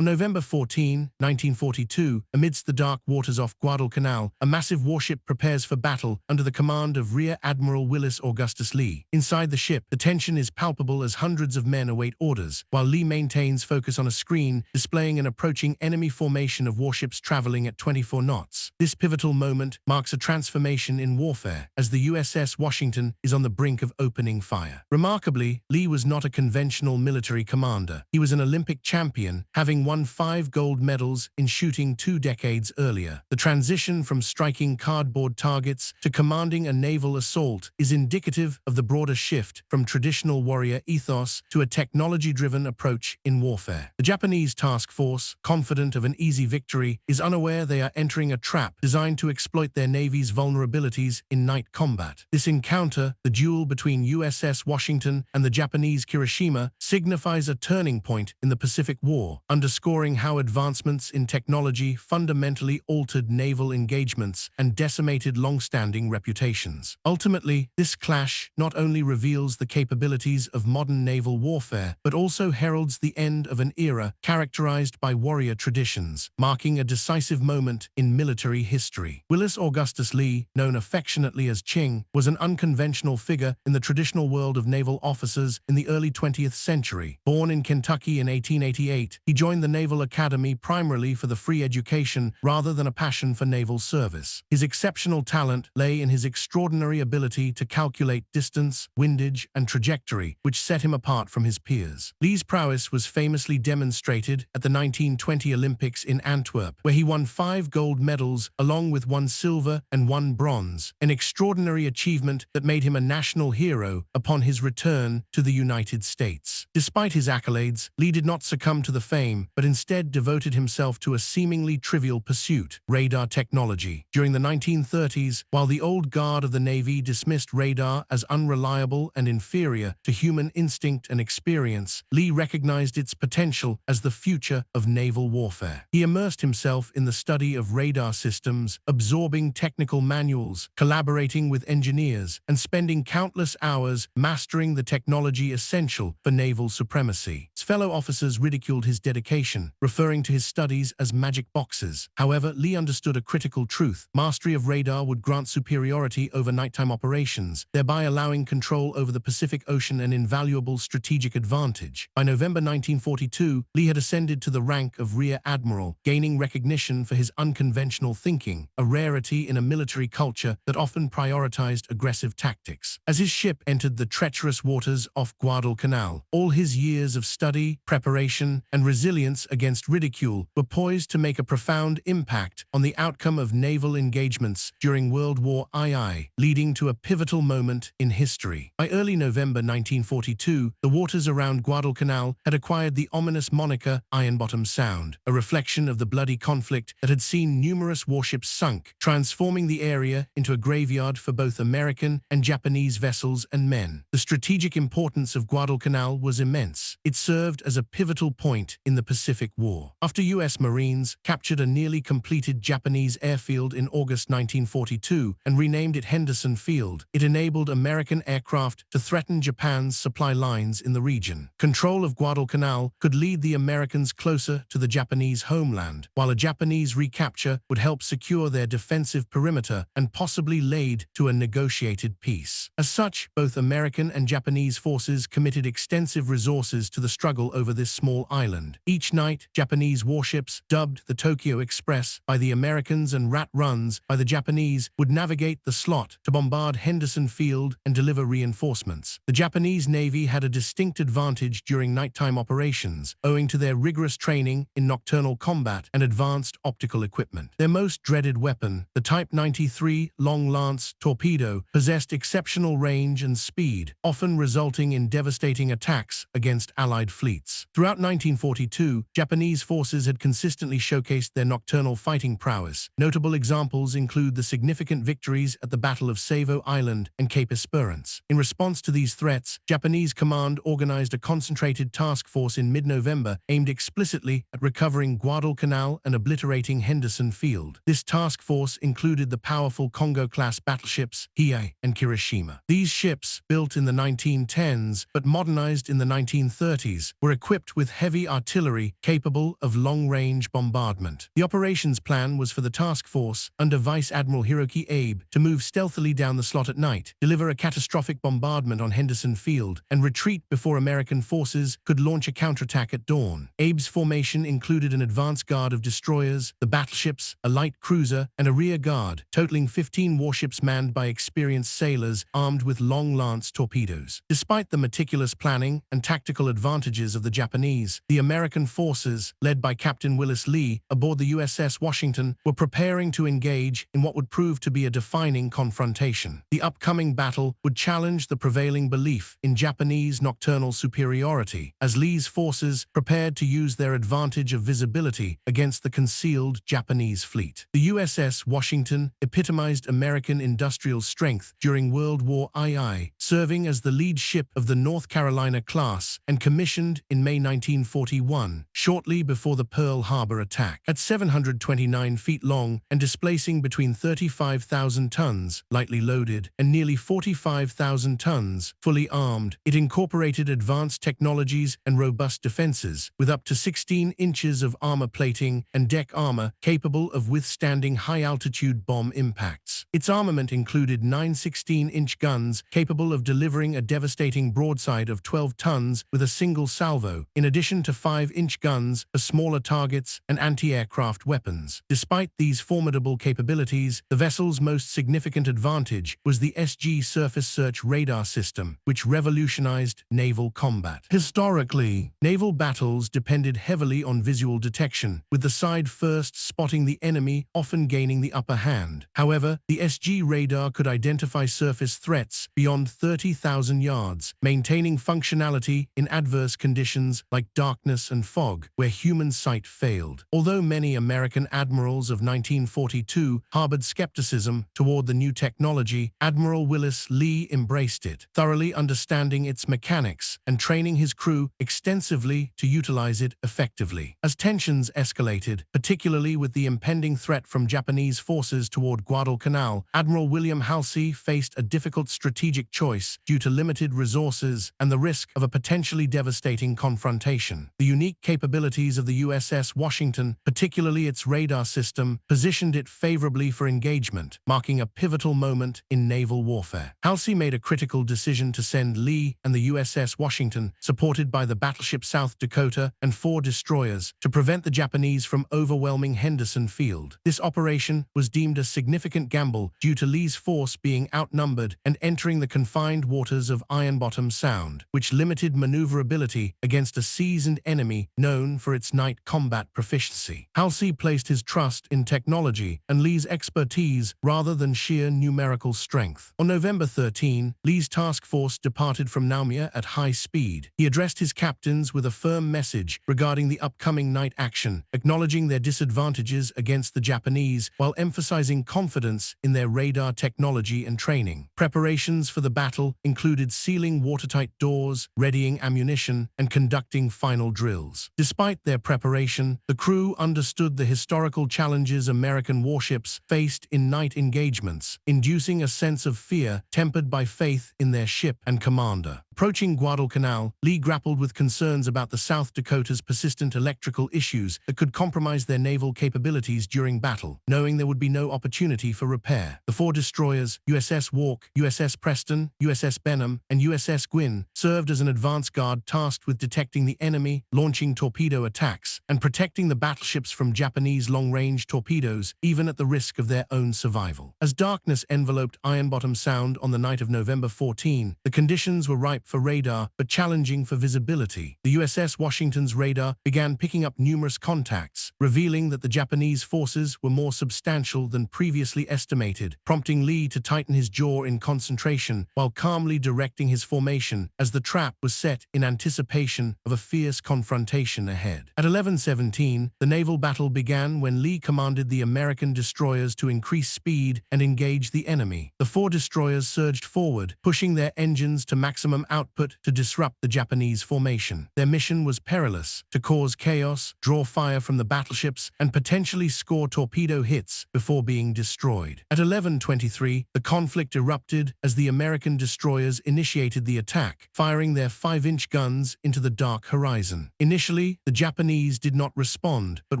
On November 14, 1942, amidst the dark waters off Guadalcanal, a massive warship prepares for battle under the command of Rear Admiral Willis Augustus Lee. Inside the ship, the tension is palpable as hundreds of men await orders, while Lee maintains focus on a screen displaying an approaching enemy formation of warships traveling at 24 knots. This pivotal moment marks a transformation in warfare, as the USS Washington is on the brink of opening fire. Remarkably, Lee was not a conventional military commander. He was an Olympic champion, having won 5 gold medals in shooting 2 decades earlier. The transition from striking cardboard targets to commanding a naval assault is indicative of the broader shift from traditional warrior ethos to a technology-driven approach in warfare. The Japanese task force, confident of an easy victory, is unaware they are entering a trap designed to exploit their navy's vulnerabilities in night combat. This encounter, the duel between USS Washington and the Japanese Hiroshima, signifies a turning point in the Pacific War, underscoring how advancements in technology fundamentally altered naval engagements and decimated long-standing reputations. Ultimately, this clash not only reveals the capabilities of modern naval warfare, but also heralds the end of an era characterized by warrior traditions, marking a decisive moment in military history. Willis Augustus Lee, known affectionately as Ching, was an unconventional figure in the traditional world of naval officers in the early 20th century. Born in Kentucky in 1888, he joined the Naval Academy primarily for the free education rather than a passion for naval service. His exceptional talent lay in his extraordinary ability to calculate distance, windage, and trajectory, which set him apart from his peers. Lee's prowess was famously demonstrated at the 1920 Olympics in Antwerp, where he won 5 gold medals along with 1 silver and 1 bronze, an extraordinary achievement that made him a national hero upon his return to the United States. Despite his accolades, Lee did not succumb to the fame, but instead devoted himself to a seemingly trivial pursuit: radar technology. During the 1930s, while the old guard of the Navy dismissed radar as unreliable and inferior to human instinct and experience, Lee recognized its potential as the future of naval warfare. He immersed himself in the study of radar systems, absorbing technical manuals, collaborating with engineers, and spending countless hours mastering the technology essential for naval supremacy. His fellow officers ridiculed his dedication, referring to his studies as magic boxes. However, Lee understood a critical truth: mastery of radar would grant superiority over nighttime operations, thereby allowing control over the Pacific Ocean, an invaluable strategic advantage. By November 1942, Lee had ascended to the rank of Rear Admiral, gaining recognition for his unconventional thinking, a rarity in a military culture that often prioritized aggressive tactics. As his ship entered the treacherous waters off Guadalcanal, all his years of study, preparation, and resilience against ridicule were poised to make a profound impact on the outcome of naval engagements during World War II, leading to a pivotal moment in history. By early November 1942, the waters around Guadalcanal had acquired the ominous moniker Ironbottom Sound, a reflection of the bloody conflict that had seen numerous warships sunk, transforming the area into a graveyard for both American and Japanese vessels and men. The strategic importance of Guadalcanal was immense. It served as a pivotal point in the Pacific War. After U.S. Marines captured a nearly completed Japanese airfield in August 1942 and renamed it Henderson Field, it enabled American aircraft to threaten Japan's supply lines in the region. Control of Guadalcanal could lead the Americans closer to the Japanese homeland, while a Japanese recapture would help secure their defensive perimeter and possibly lead to a negotiated peace. As such, both American and Japanese forces committed extensive resources to the struggle over this small island. Each night, Japanese warships, dubbed the Tokyo Express by the Americans and Rat Runs by the Japanese, would navigate the slot to bombard Henderson Field and deliver reinforcements. The Japanese Navy had a distinct advantage during nighttime operations, owing to their rigorous training in nocturnal combat and advanced optical equipment. Their most dreaded weapon, the Type 93 Long Lance torpedo, possessed exceptional range and speed, often resulting in devastating attacks against Allied fleets. Throughout 1942, Japanese forces had consistently showcased their nocturnal fighting prowess. Notable examples include the significant victories at the Battle of Savo Island and Cape Esperance. In response to these threats, Japanese command organized a concentrated task force in mid-November aimed explicitly at recovering Guadalcanal and obliterating Henderson Field. This task force included the powerful Congo-class battleships Hiei and Hiroshima. These ships, built in the 1910s but modernized in the 1930s, were equipped with heavy artillery capability capable of long-range bombardment. The operations plan was for the task force, under Vice Admiral Hiroki Abe, to move stealthily down the slot at night, deliver a catastrophic bombardment on Henderson Field, and retreat before American forces could launch a counterattack at dawn. Abe's formation included an advance guard of destroyers, the battleships, a light cruiser, and a rear guard, totaling 15 warships manned by experienced sailors armed with long lance torpedoes. Despite the meticulous planning and tactical advantages of the Japanese, the American forces, led by Captain Willis Lee aboard the USS Washington, were preparing to engage in what would prove to be a defining confrontation. The upcoming battle would challenge the prevailing belief in Japanese nocturnal superiority, as Lee's forces prepared to use their advantage of visibility against the concealed Japanese fleet. The USS Washington epitomized American industrial strength during World War II, serving as the lead ship of the North Carolina class and commissioned in May 1941, shortly before the Pearl Harbor attack. At 729 feet long and displacing between 35,000 tons, lightly loaded, and nearly 45,000 tons, fully armed, it incorporated advanced technologies and robust defenses, with up to 16 inches of armor plating and deck armor capable of withstanding high-altitude bomb impacts. Its armament included 9 16-inch guns capable of delivering a devastating broadside of 12 tons with a single salvo, in addition to 5-inch guns for smaller targets and anti-aircraft weapons. Despite these formidable capabilities, the vessel's most significant advantage was the SG surface search radar system, which revolutionized naval combat. Historically, naval battles depended heavily on visual detection, with the side first spotting the enemy, often gaining the upper hand. However, the SG radar could identify surface threats beyond 30,000 yards, maintaining functionality in adverse conditions like darkness and fog, where human sight failed. Although many American admirals of 1942 harbored skepticism toward the new technology, Admiral Willis Lee embraced it, thoroughly understanding its mechanics and training his crew extensively to utilize it effectively. As tensions escalated, particularly with the impending threat from Japanese forces toward Guadalcanal, Admiral William Halsey faced a difficult strategic choice due to limited resources and the risk of a potentially devastating confrontation. The unique capabilities of the USS Washington, particularly its radar system, positioned it favorably for engagement, marking a pivotal moment in naval warfare. Halsey made a critical decision to send Lee and the USS Washington, supported by the battleship South Dakota and 4 destroyers, to prevent the Japanese from overwhelming Henderson Field. This operation was deemed a significant gamble due to Lee's force being outnumbered and entering the confined waters of Ironbottom Sound, which limited maneuverability against a seasoned enemy known for its night combat proficiency. Halsey placed his trust in technology and Lee's expertise rather than sheer numerical strength. On November 13, Lee's task force departed from Naumea at high speed. He addressed his captains with a firm message regarding the upcoming night action, acknowledging their disadvantages against the Japanese while emphasizing confidence in their radar technology and training. Preparations for the battle included sealing watertight doors, readying ammunition, and conducting final drills. Despite their preparation, the crew understood the historical challenges American warships faced in night engagements, inducing a sense of fear tempered by faith in their ship and commander. Approaching Guadalcanal, Lee grappled with concerns about the South Dakota's persistent electrical issues that could compromise their naval capabilities during battle, knowing there would be no opportunity for repair. The 4 destroyers, USS Walk, USS Preston, USS Benham, and USS Gwynn, served as an advance guard tasked with detecting the enemy, launching torpedo attacks, and protecting the battleships from Japanese long-range torpedoes, even at the risk of their own survival. As darkness enveloped Ironbottom Sound on the night of November 14, the conditions were ripe for radar but challenging for visibility. The USS Washington's radar began picking up numerous contacts, revealing that the Japanese forces were more substantial than previously estimated, prompting Lee to tighten his jaw in concentration while calmly directing his formation as the trap was set in anticipation of a fierce confrontation ahead. At 11:17, the naval battle began when Lee commanded the American destroyers to increase speed and engage the enemy. The 4 destroyers surged forward, pushing their engines to maximum output output to disrupt the Japanese formation. Their mission was perilous: to cause chaos, draw fire from the battleships, and potentially score torpedo hits before being destroyed. At 11:23, the conflict erupted as the American destroyers initiated the attack, firing their 5-inch guns into the dark horizon. Initially, the Japanese did not respond, but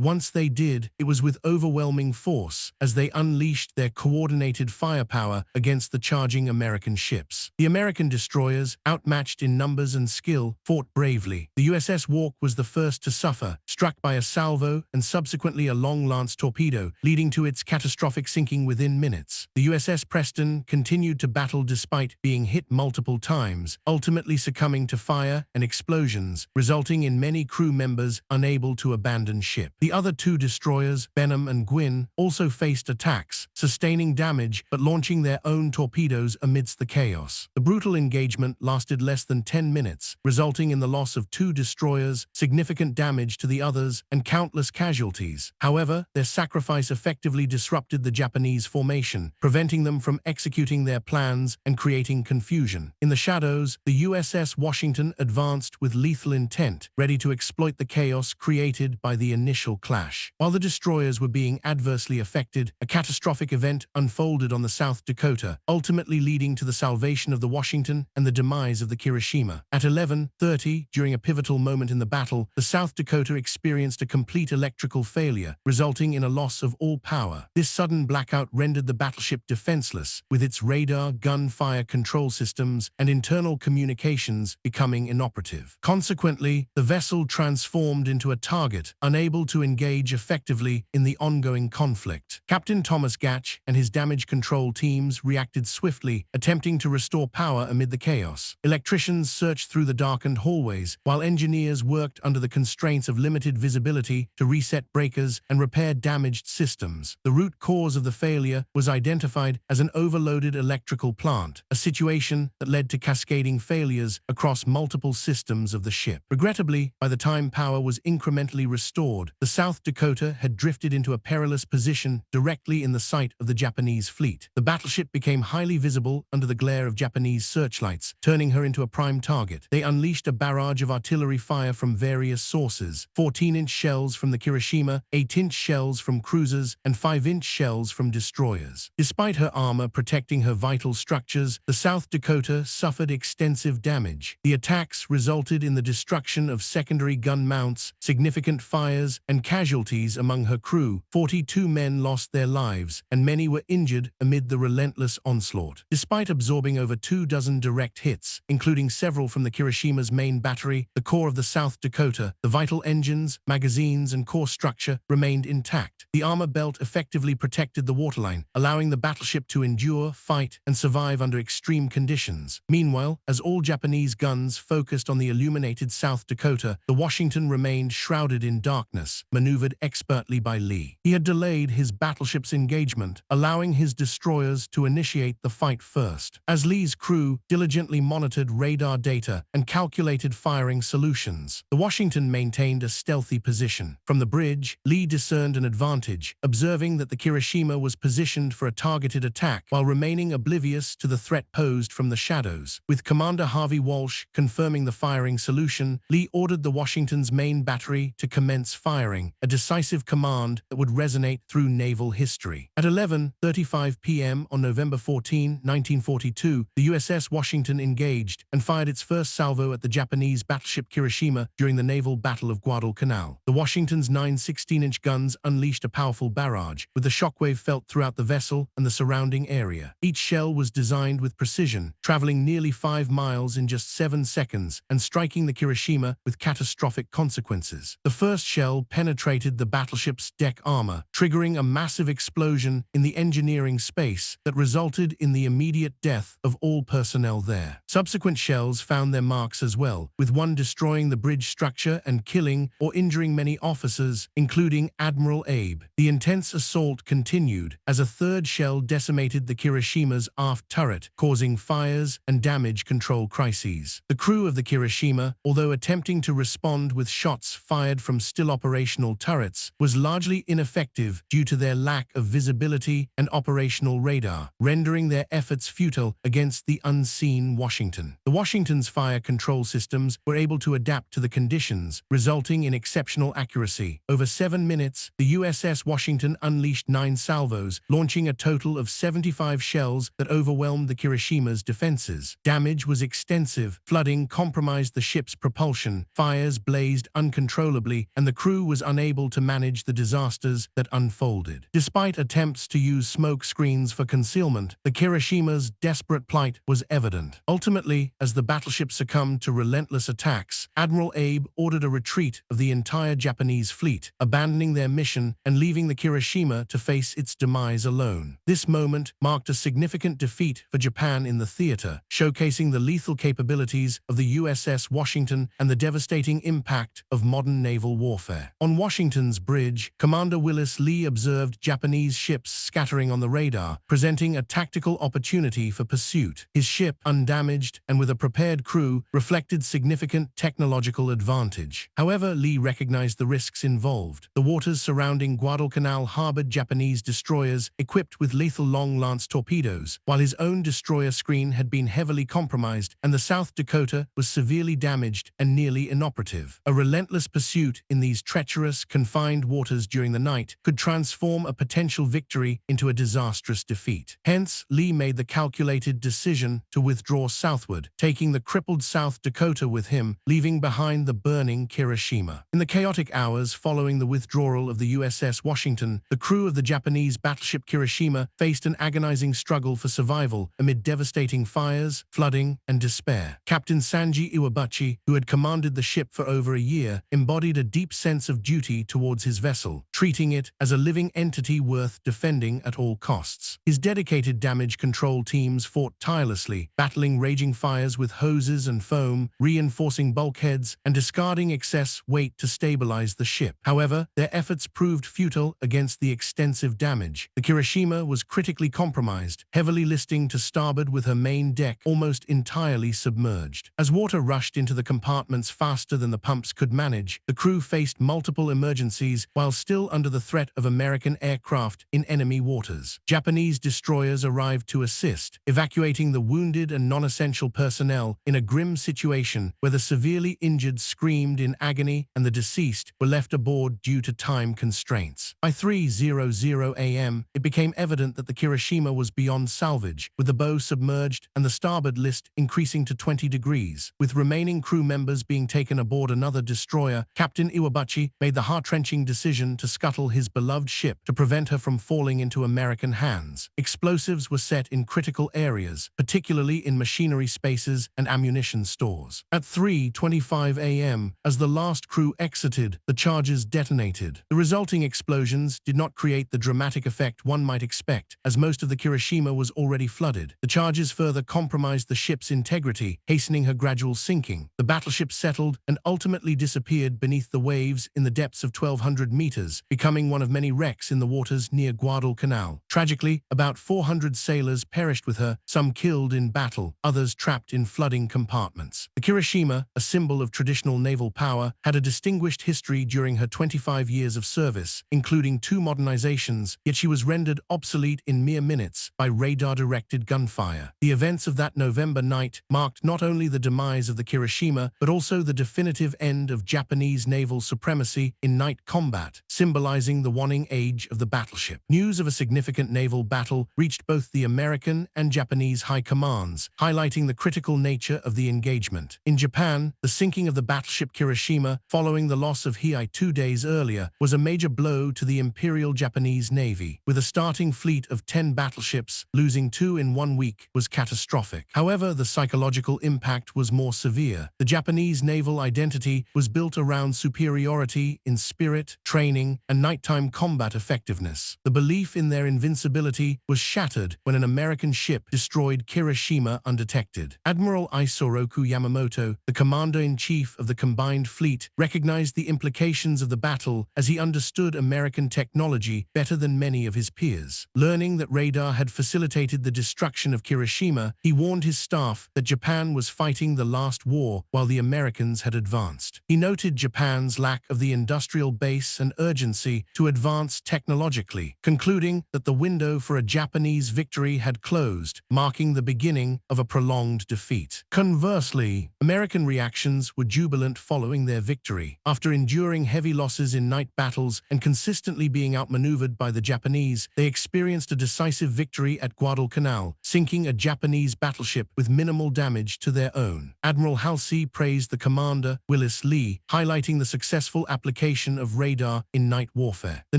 once they did, it was with overwhelming force as they unleashed their coordinated firepower against the charging American ships. The American destroyers, outmatched in numbers and skill, fought bravely. The USS Walk was the first to suffer, struck by a salvo and subsequently a long-lance torpedo, leading to its catastrophic sinking within minutes. The USS Preston continued to battle despite being hit multiple times, ultimately succumbing to fire and explosions, resulting in many crew members unable to abandon ship. The other two destroyers, Benham and Gwyn, also faced attacks, sustaining damage but launching their own torpedoes amidst the chaos. The brutal engagement lasted less than 10 minutes, resulting in the loss of 2 destroyers, significant damage to the others, and countless casualties. However, their sacrifice effectively disrupted the Japanese formation, preventing them from executing their plans and creating confusion. In the shadows, the USS Washington advanced with lethal intent, ready to exploit the chaos created by the initial clash. While the destroyers were being adversely affected, a catastrophic event unfolded on the South Dakota, ultimately leading to the salvation of the Washington and the demise of the Kirishima. At 11:30, during a pivotal moment in the battle, the South Dakota experienced a complete electrical failure, resulting in a loss of all power. This sudden blackout rendered the battleship defenseless, with its radar, gunfire control systems, and internal communications becoming inoperative. Consequently, the vessel transformed into a target, unable to engage effectively in the ongoing conflict. Captain Thomas Gatch and his damage control teams reacted swiftly, attempting to restore power amid the chaos. Electricians searched through the darkened hallways, while engineers worked under the constraints of limited visibility to reset breakers and repair damaged systems. The root cause of the failure was identified as an overloaded electrical plant, a situation that led to cascading failures across multiple systems of the ship. Regrettably, by the time power was incrementally restored, the South Dakota had drifted into a perilous position directly in the sight of the Japanese fleet. The battleship became highly visible under the glare of Japanese searchlights, turning her into a prime target. They unleashed a barrage of artillery fire from various sources: 14-inch shells from the Kirishima, 8-inch shells from cruisers, and 5-inch shells from destroyers. Despite her armor protecting her vital structures, the South Dakota suffered extensive damage. The attacks resulted in the destruction of secondary gun mounts, significant fires, and casualties among her crew. 42 men lost their lives, and many were injured amid the relentless onslaught. Despite absorbing over 24 direct hits, including several from the Kirishima's main battery, the core of the South Dakota, the vital engines, magazines, and core structure remained intact. The armor belt effectively protected the waterline, allowing the battleship to endure, fight, and survive under extreme conditions. Meanwhile, as all Japanese guns focused on the illuminated South Dakota, the Washington remained shrouded in darkness, maneuvered expertly by Lee. He had delayed his battleship's engagement, allowing his destroyers to initiate the fight first. As Lee's crew diligently monitored radar data and calculated firing solutions, the Washington maintained a stealthy position. From the bridge, Lee discerned an advantage, observing that the Kirishima was positioned for a targeted attack while remaining oblivious to the threat posed from the shadows. With Commander Harvey Walsh confirming the firing solution, Lee ordered the Washington's main battery to commence firing, a decisive command that would resonate through naval history. At 11:35 p.m. on November 14, 1942, the USS Washington engaged and fired its first salvo at the Japanese battleship Kirishima during the naval Battle of Guadalcanal. The Washington's 9 16-inch guns unleashed a powerful barrage, with the shockwave felt throughout the vessel and the surrounding area. Each shell was designed with precision, traveling nearly 5 miles in just 7 seconds and striking the Kirishima with catastrophic consequences. The first shell penetrated the battleship's deck armor, triggering a massive explosion in the engineering space that resulted in the immediate death of all personnel there. Subsequent shells found their marks as well, with one destroying the bridge structure and killing or injuring many officers, including Admiral Abe. The intense assault continued as a third shell decimated the Kirishima's aft turret, causing fires and damage control crises. The crew of the Kirishima, although attempting to respond with shots fired from still operational turrets, was largely ineffective due to their lack of visibility and operational radar, rendering their efforts futile against the unseen Washington. Washington. The Washington's fire control systems were able to adapt to the conditions, resulting in exceptional accuracy. Over 7 minutes, the USS Washington unleashed 9 salvos, launching a total of 75 shells that overwhelmed the Kiroshima's defenses. Damage was extensive, flooding compromised the ship's propulsion, fires blazed uncontrollably, and the crew was unable to manage the disasters that unfolded. Despite attempts to use smoke screens for concealment, the Kiroshima's desperate plight was evident. Ultimately, as the battleship succumbed to relentless attacks, Admiral Abe ordered a retreat of the entire Japanese fleet, abandoning their mission and leaving the Kiroshima to face its demise alone. This moment marked a significant defeat for Japan in the theater, showcasing the lethal capabilities of the USS Washington and the devastating impact of modern naval warfare. On Washington's bridge, Commander Willis Lee observed Japanese ships scattering on the radar, presenting a tactical opportunity for pursuit. His ship, undamaged and with a prepared crew, reflected significant technological advantage. However, Lee recognized the risks involved. The waters surrounding Guadalcanal harbored Japanese destroyers equipped with lethal long-lance torpedoes, while his own destroyer screen had been heavily compromised and the South Dakota was severely damaged and nearly inoperative. A relentless pursuit in these treacherous, confined waters during the night could transform a potential victory into a disastrous defeat. Hence, Lee made the calculated decision to withdraw southward, taking the crippled South Dakota with him, leaving behind the burning Kiroshima. In the chaotic hours following the withdrawal of the USS Washington, the crew of the Japanese battleship Kiroshima faced an agonizing struggle for survival amid devastating fires, flooding, and despair. Captain Sanji Iwabuchi, who had commanded the ship for over a year, embodied a deep sense of duty towards his vessel, treating it as a living entity worth defending at all costs. His dedicated damage control teams fought tirelessly, battling raging fires with hoses and foam, reinforcing bulkheads, and discarding excess weight to stabilize the ship. However, their efforts proved futile against the extensive damage. The Kiroshima was critically compromised, heavily listing to starboard with her main deck almost entirely submerged. As water rushed into the compartments faster than the pumps could manage, the crew faced multiple emergencies while still under the threat of American aircraft in enemy waters. Japanese destroyers arrived to assist, evacuating the wounded and non-essential personnel in a grim situation where the severely injured screamed in agony and the deceased were left aboard due to time constraints. By 3:00 a.m., it became evident that the Kiroshima was beyond salvage, with the bow submerged and the starboard list increasing to 20 degrees. With remaining crew members being taken aboard another destroyer, Captain Iwabuchi made the heart-wrenching decision to scuttle his beloved ship to prevent her from falling into American hands. Explosives were set in critical areas, particularly in machinery spaces and ammunition stores. At 3:25 a.m., as the last crew exited, the charges detonated. The resulting explosions did not create the dramatic effect one might expect, as most of the Kiroshima was already flooded. The charges further compromised the ship's integrity, hastening her gradual sinking. The battleship settled and ultimately disappeared beneath the waves in the depths of 1,200 meters, becoming one of many wrecks in the waters near Guadalcanal. Tragically, about 400 sailors perished with her, some killed in battle, others trapped in flooding compartments. The Kiroshima, a symbol of traditional naval power, had a distinguished history during her 25 years of service, including 2 modernizations, yet she was rendered obsolete in mere minutes by radar-directed gunfire. The events of that November night marked not only the demise of the Kiroshima, but also the definitive end of Japanese naval supremacy in night combat, symbolizing the waning age of the battleship. News of a significant naval battle reached both the American and Japanese high commands, highlighting the critical nature of the engagement. In Japan, the sinking of the battleship Kiroshima, following the loss of Hiei 2 days earlier, was a major blow to the Imperial Japanese Navy. With a starting fleet of 10 battleships, losing 2 in 1 week was catastrophic. However, the psychological impact was more severe. The Japanese naval identity was built around superiority in spirit, training, and nighttime combat effectiveness. The belief in their invincibility was shattered when an American ship destroyed Kiroshima undetected. Admiral Isoroku Yamamoto, the commander-in-chief of the combined fleet, recognized the implications of the battle as he understood American technology better than many of his peers. Learning that radar had facilitated the destruction of Kiroshima, he warned his staff that Japan was fighting the last war while the Americans had advanced. He noted Japan's lack of the industrial base and urgency to advance technologically, concluding that the window for a Japanese victory had closed, marking the beginning of a prolonged prolonged defeat. Conversely, American reactions were jubilant following their victory. After enduring heavy losses in night battles and consistently being outmaneuvered by the Japanese, they experienced a decisive victory at Guadalcanal, sinking a Japanese battleship with minimal damage to their own. Admiral Halsey praised the commander, Willis Lee, highlighting the successful application of radar in night warfare. The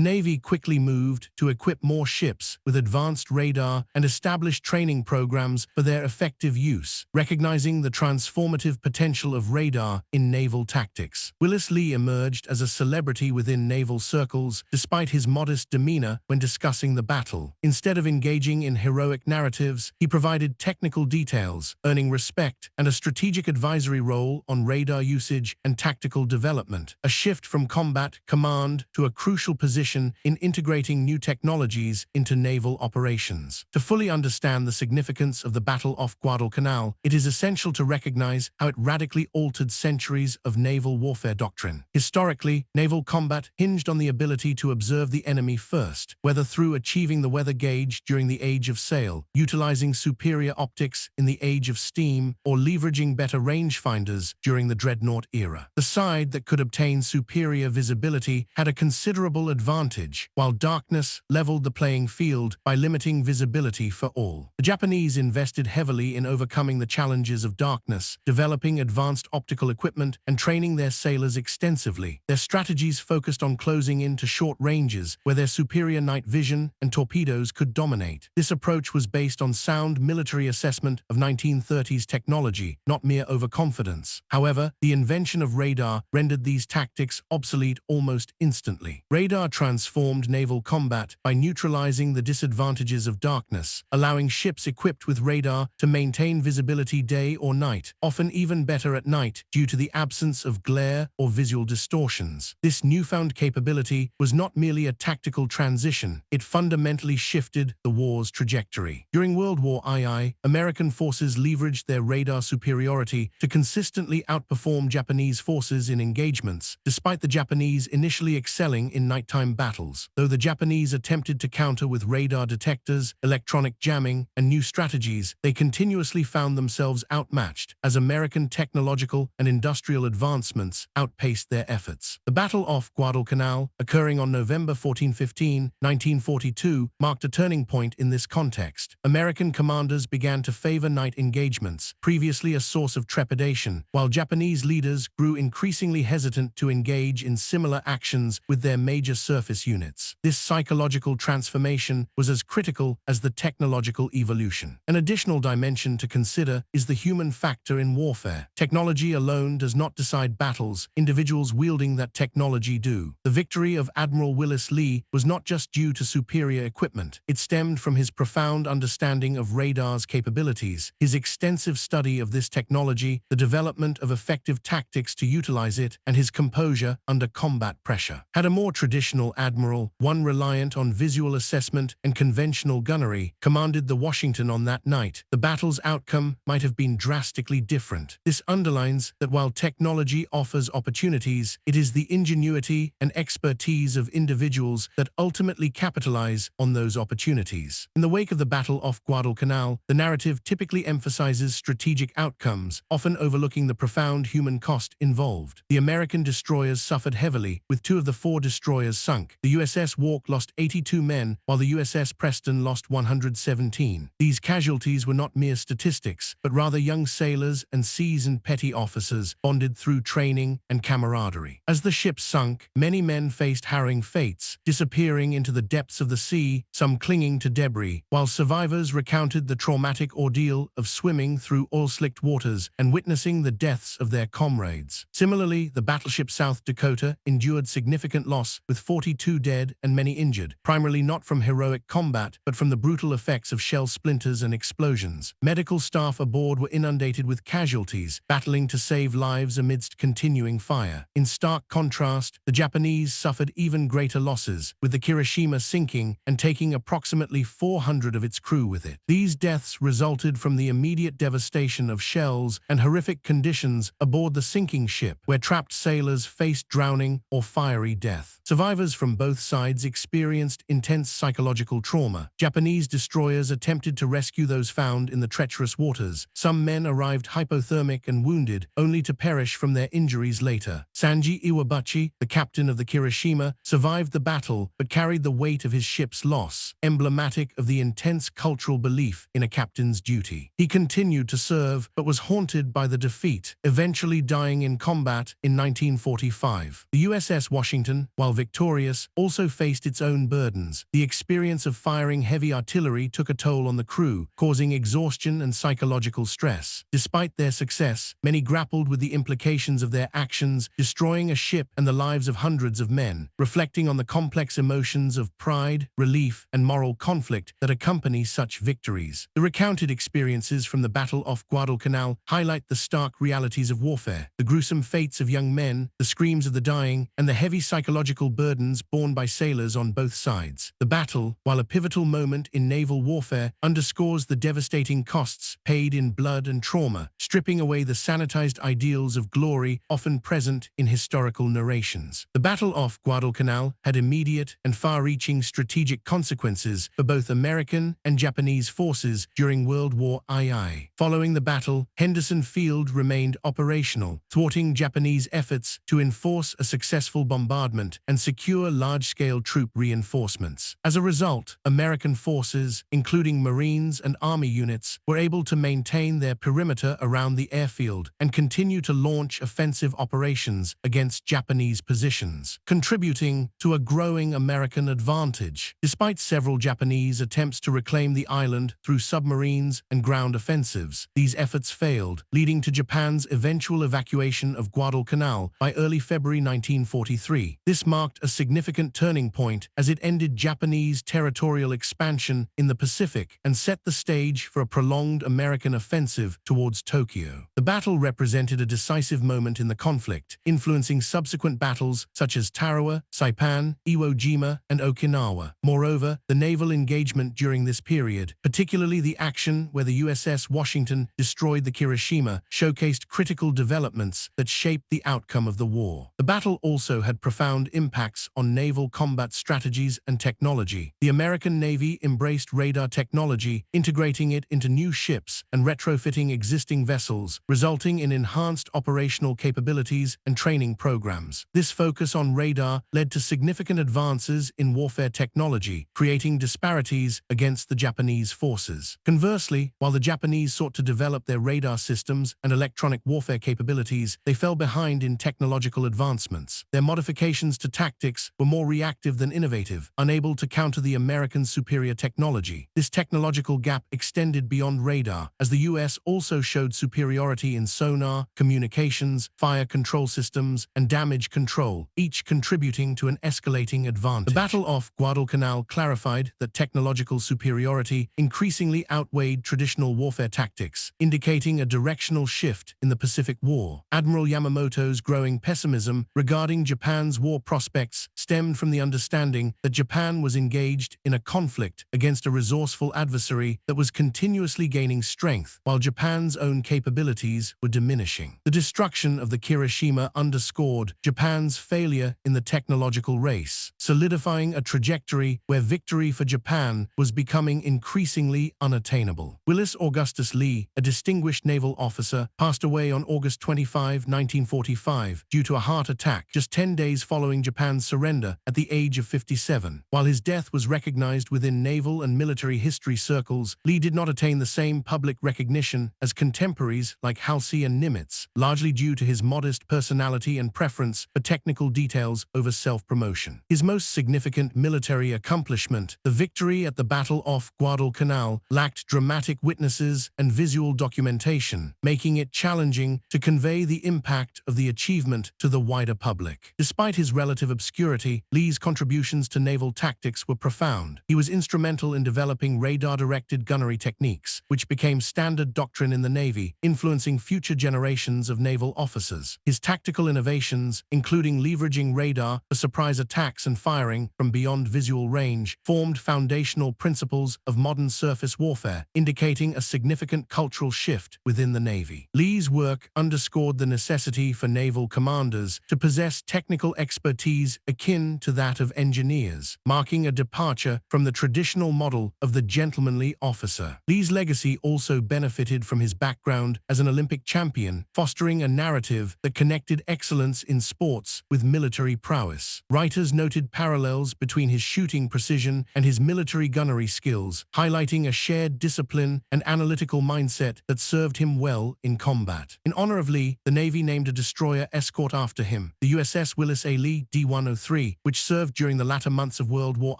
Navy quickly moved to equip more ships with advanced radar and established training programs for their effective use, recognizing the transformative potential of radar in naval tactics. Willis Lee emerged as a celebrity within naval circles despite his modest demeanor when discussing the battle. Instead of engaging in heroic narratives, he provided technical details, earning respect and a strategic advisory role on radar usage and tactical development, a shift from combat command to a crucial position in integrating new technologies into naval operations. To fully understand the significance of the Battle off Guadalcanal, it is essential to recognize how it radically altered centuries of naval warfare doctrine. Historically, naval combat hinged on the ability to observe the enemy first, whether through achieving the weather gauge during the Age of Sail, utilizing superior optics in the Age of Steam, or leveraging better rangefinders during the Dreadnought era. The side that could obtain superior visibility had a considerable advantage, while darkness leveled the playing field by limiting visibility for all. The Japanese invested heavily in overcoming the challenges of darkness, developing advanced optical equipment and training their sailors extensively. Their strategies focused on closing in to short ranges where their superior night vision and torpedoes could dominate. This approach was based on sound military assessment of 1930s technology, not mere overconfidence. However, the invention of radar rendered these tactics obsolete almost instantly. Radar transformed naval combat by neutralizing the disadvantages of darkness, allowing ships equipped with radar to maintain visibility day or night, often even better at night due to the absence of glare or visual distortions. This newfound capability was not merely a tactical transition, it fundamentally shifted the war's trajectory. During World War II, American forces leveraged their radar superiority to consistently outperform Japanese forces in engagements, despite the Japanese initially excelling in nighttime battles. Though the Japanese attempted to counter with radar detectors, electronic jamming, and new strategies, they continuously found themselves outmatched as American technological and industrial advancements outpaced their efforts. The battle off Guadalcanal, occurring on November 14–15, 1942, marked a turning point in this context. American commanders began to favor night engagements, previously a source of trepidation, while Japanese leaders grew increasingly hesitant to engage in similar actions with their major surface units. This psychological transformation was as critical as the technological evolution. An additional dimension to consider is the human factor in warfare. Technology alone does not decide battles, individuals wielding that technology do. The victory of Admiral Willis Lee was not just due to superior equipment. It stemmed from his profound understanding of radar's capabilities, his extensive study of this technology, the development of effective tactics to utilize it, and his composure under combat pressure. Had a more traditional admiral, one reliant on visual assessment and conventional gunnery, commanded the Washington on that night, the battle's outcome might have been drastically different. This underlines that while technology offers opportunities, it is the ingenuity and expertise of individuals that ultimately capitalize on those opportunities. In the wake of the battle off Guadalcanal, the narrative typically emphasizes strategic outcomes, often overlooking the profound human cost involved. The American destroyers suffered heavily, with 2 of the 4 destroyers sunk. The USS Walk lost 82 men, while the USS Preston lost 117. These casualties were not mere statistics, but rather young sailors and seasoned petty officers bonded through training and camaraderie. As the ship sunk, many men faced harrowing fates, disappearing into the depths of the sea, some clinging to debris, while survivors recounted the traumatic ordeal of swimming through oil-slicked waters and witnessing the deaths of their comrades. Similarly, the battleship South Dakota endured significant loss, with 42 dead and many injured, primarily not from heroic combat, but from the brutal effects of shell splinters and explosions. Medical staff aboard were inundated with casualties, battling to save lives amidst continuing fire. In stark contrast, the Japanese suffered even greater losses, with the Kirishima sinking and taking approximately 400 of its crew with it. These deaths resulted from the immediate devastation of shells and horrific conditions aboard the sinking ship, where trapped sailors faced drowning or fiery death. Survivors from both sides experienced intense psychological trauma. Japanese destroyers attempted to rescue those found in the treacherous waters. Some men arrived hypothermic and wounded, only to perish from their injuries later. Sanji Iwabuchi, the captain of the Kirishima, survived the battle but carried the weight of his ship's loss, emblematic of the intense cultural belief in a captain's duty. He continued to serve but was haunted by the defeat, eventually dying in combat in 1945. The USS Washington, while victorious, also faced its own burdens. The experience of firing heavy artillery took a toll on the crew, causing exhaustion and psychological stress. Despite their success, many grappled with the implications of their actions, destroying a ship and the lives of hundreds of men, reflecting on the complex emotions of pride, relief, and moral conflict that accompany such victories. The recounted experiences from the Battle off Guadalcanal highlight the stark realities of warfare, the gruesome fates of young men, the screams of the dying, and the heavy psychological burdens borne by sailors on both sides. The battle, while a pivotal moment in naval warfare, underscores the devastating costs paid in blood and trauma, stripping away the sanitized ideals of glory often present in historical narrations. The Battle off Guadalcanal had immediate and far-reaching strategic consequences for both American and Japanese forces during World War II. Following the battle, Henderson Field remained operational, thwarting Japanese efforts to enforce a successful bombardment and secure large-scale troop reinforcements. As a result, American forces, including Marines and Army units, were able to maintain their perimeter around the airfield and continue to launch offensive operations against Japanese positions, contributing to a growing American advantage. Despite several Japanese attempts to reclaim the island through submarines and ground offensives, these efforts failed, leading to Japan's eventual evacuation of Guadalcanal by early February 1943. This marked a significant turning point as it ended Japanese territorial expansion in the Pacific and set the stage for a prolonged American offensive towards Tokyo. The battle represented a decisive moment in the conflict, influencing subsequent battles such as Tarawa, Saipan, Iwo Jima, and Okinawa. Moreover, the naval engagement during this period, particularly the action where the USS Washington destroyed the Kirishima, showcased critical developments that shaped the outcome of the war. The battle also had profound impacts on naval combat strategies and technology. The American Navy embraced radar technology, integrating it into new ships and retrofitting existing vessels, resulting in enhanced operational capabilities and training programs. This focus on radar led to significant advances in warfare technology, creating disparities against the Japanese forces. Conversely, while the Japanese sought to develop their radar systems and electronic warfare capabilities, they fell behind in technological advancements. Their modifications to tactics were more reactive than innovative, unable to counter the American superior technology. This technological gap extended beyond radar, as the US also showed superiority in sonar, communications, fire control systems, and damage control, each contributing to an escalating advantage. The Battle off Guadalcanal clarified that technological superiority increasingly outweighed traditional warfare tactics, indicating a directional shift in the Pacific War. Admiral Yamamoto's growing pessimism regarding Japan's war prospects stemmed from the understanding that Japan was engaged in a conflict against a resourceful adversary that was continuously gaining strength, while Japan's own capabilities were diminishing. The destruction of the Kirishima underscored Japan's failure in the technological race, solidifying a trajectory where victory for Japan was becoming increasingly unattainable. Willis Augustus Lee, a distinguished naval officer, passed away on August 25, 1945, due to a heart attack just 10 days following Japan's surrender at the age of 57. While his death was recognized within naval and military history circles, Lee did not attain the same public recognition as contemporaries like Halsey and Nimitz, largely due to his modest personality and preference for technical details over self-promotion. His most significant military accomplishment, the victory at the Battle off Guadalcanal, lacked dramatic witnesses and visual documentation, making it challenging to convey the impact of the achievement to the wider public. Despite his relative obscurity, Lee's contributions to naval tactics were profound. He was instrumental in developing radar-directed gunnery techniques, which became standard doctrine in the Navy, influencing future generations of naval officers. His tactical innovations, including leveraging radar for surprise attacks and firing from beyond visual range, formed foundational principles of modern surface warfare, indicating a significant cultural shift within the Navy. Lee's work underscored the necessity for naval commanders to possess technical expertise akin to that of engineers, marking a departure from the traditional model of the gentlemanly officer. Lee's legacy also also benefited from his background as an Olympic champion, fostering a narrative that connected excellence in sports with military prowess. Writers noted parallels between his shooting precision and his military gunnery skills, highlighting a shared discipline and analytical mindset that served him well in combat. In honor of Lee, the Navy named a destroyer escort after him, the USS Willis A. Lee D-103, which served during the latter months of World War